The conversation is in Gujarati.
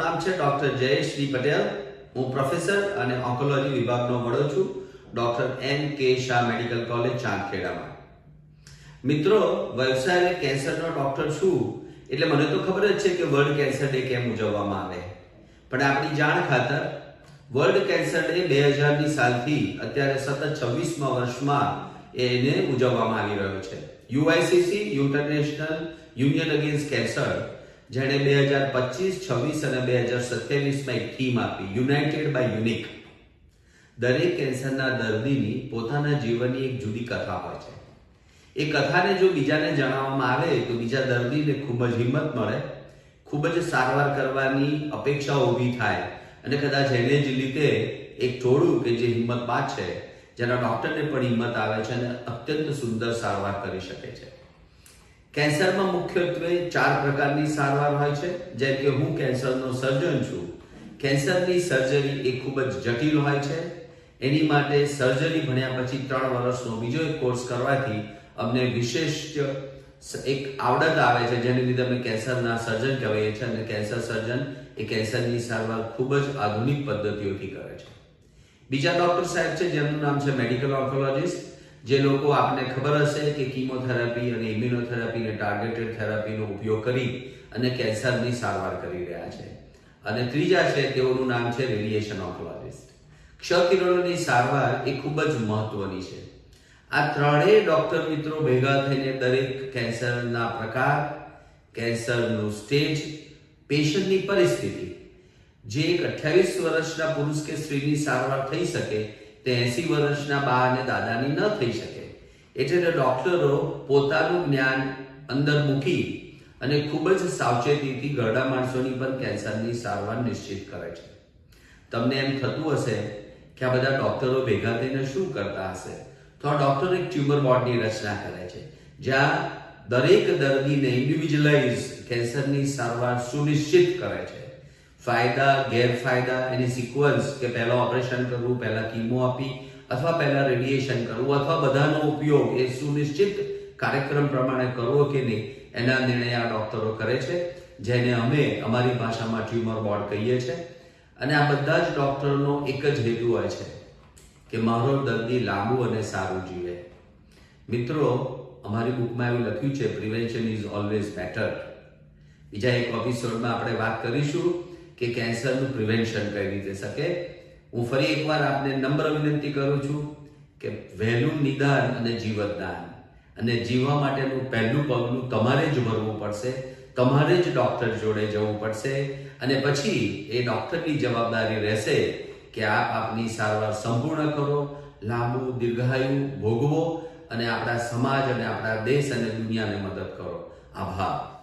નામ છે ડોક્ટર જયેશ ડી પટેલ. હું પ્રોફેસર અને ઓન્કોલોજી વિભાગનો વડો છું, ડોક્ટર એન કે શાહ મેડિકલ કોલેજ ચાંદખેડામાં. મિત્રો, વ્યવસાય કેન્સરનો ડોક્ટર છું એટલે મને તો ખબર જ છે કે વર્લ્ડ કેન્સર ડે કેમ ઉજવવામાં આવે, પણ આપણી જાણ ખાતર વર્લ્ડ કેન્સર ડે 2000ની સાલથી અત્યારે સતત 26મા વર્ષમાં એને ઉજવવામાં આવી રહ્યો છે. યુઆઈસીસી ઇન્ટરનેશનલ યુનિયન અગેન્સ્ટ કેન્સર, જેણે 2025, 26 અને 2027માં એક થીમ આપી, યુનાઇટેડ બાય યુનિક. દરેક કેન્સરના દર્દીની પોતાના જીવનની એક જુદી કથા હોય છે. એ કથાને જો બીજાને જણાવવામાં આવે તો બીજા દર્દીને ખૂબ જ હિંમત મળે, ખૂબ જ સારવાર કરવાની અપેક્ષાઓ ઊભી થાય અને કદાચ એને જ લીધે એક ટોળું કે જે હિંમતબાજ છે, જેના ડોક્ટરને પણ હિંમત આવે છે અને અત્યંત સુંદર સારવાર કરી શકે છે. કેન્સરમાં મુખ્યત્વે 4 પ્રકારની સારવાર હોય છે. જેમ કે હું કેન્સરનો સર્જન છું. કેન્સરની સર્જરી એ ખૂબ જ જટિલ હોય છે. એની માટે સર્જરી ભણ્યા પછી 3 વર્ષનો બીજો એક કોર્સ કરવાથી અમને વિશેષ એક આવડત આવે છે, જેને લીધે અમે કેન્સરના સર્જન કહીએ છીએ. અને કેન્સર સર્જન એ કેન્સરની સારવાર ખૂબ જ આધુનિક પદ્ધતિઓથી કરે છે. બીજા ડોક્ટર સાહેબ છે જેમનું નામ છે મેડિકલ ઓન્કોલોજીસ્ટ, જે લોકો આપને ખબર હશે કે કીમોથેરાપી અને ઇમ્યુનોથેરાપી અને ટાર્ગેટેડ થેરાપીનો ઉપયોગ કરી અને કેન્સરની સારવાર કરી રહ્યા છે. અને ત્રીજા છે તેઓનું નામ છે રેડિયેશન ઓન્કોલોજીસ્ટ. ક્ષ-કિરણોની સારવાર એ ખૂબ જ મહત્વની છે. આ ત્રણેય ડોક્ટર મિત્રો ભેગા થઈને દરેક કેન્સરના પ્રકાર, કેન્સરનું સ્ટેજ, પેશન્ટની પરિસ્થિતિ, જે એક 28 વર્ષના પુરુષ કે સ્ત્રીની સારવાર થઈ શકે તે 80 વર્ષના બા અને દાદાની ન થઈ શકે. એટલે ડોક્ટરો પોતાનું જ્ઞાન અંદર મૂકી અને ખૂબ જ સાવચેતીથી ઘરડા માણસોની પણ કેન્સરની સારવાર નિશ્ચિત કરે છે. તમને એમ થતું હશે કે આ બધા ડોક્ટરો ભેગા થઈને શું કરતા હશે? તો આ ડોક્ટર એક ટ્યુમર બોર્ડની રચના કરે છે, જ્યાં દરેક દર્દીને ઇન્ડિવિજ્યુઅલાઇઝ કેન્સરની સારવાર સુનિશ્ચિત કરે છે. ફાયદા, ગેરફાયદા, એની સિક્વન્સ કે પહેલા ઓપરેશન કરવું, પહેલા કીમો આપી અથવા પહેલા રેડિયેશન કરવું અથવા બધાનો ઉપયોગ એ સુનિશ્ચિત કાર્યક્રમ પ્રમાણે કરવો કે નહીં, એના નિર્ણય આ ડોક્ટરો કરે છે, જેને અમે અમારી ભાષામાં ટ્યુમર બોર્ડ કહીએ છીએ. અને આ બધા જ ડોક્ટરનો એક જ હેતુ હોય છે કે મારો દર્દી લાંબુ અને સારું જીવે. મિત્રો, અમારી બુકમાં એવું લખ્યું છે, પ્રિવેન્શન ઇઝ ઓલવેઝ બેટર. બીજા એક એપિસોડમાં આપણે વાત કરીશું કે કેન્સરનું પ્રિવેન્શન કઈ રીતે શકે. હું ફરી એકવાર આપને નમ્ર વિનંતી કરું છું કે વહેલું નિદાન અને જીવતદાન, અને જીવવા માટેનું પહેલું પગલું તમારે જ ભરવું પડશે. તમારે જ ડોક્ટર જોડે જવું પડશે અને પછી એ ડોક્ટરની જવાબદારી રહેશે કે આપ આપની સારવાર સંપૂર્ણ કરો, લાંબુ દીર્ઘાયુ ભોગવો અને આપણા સમાજ અને આપણા દેશ અને દુનિયાને મદદ કરો. આભાર.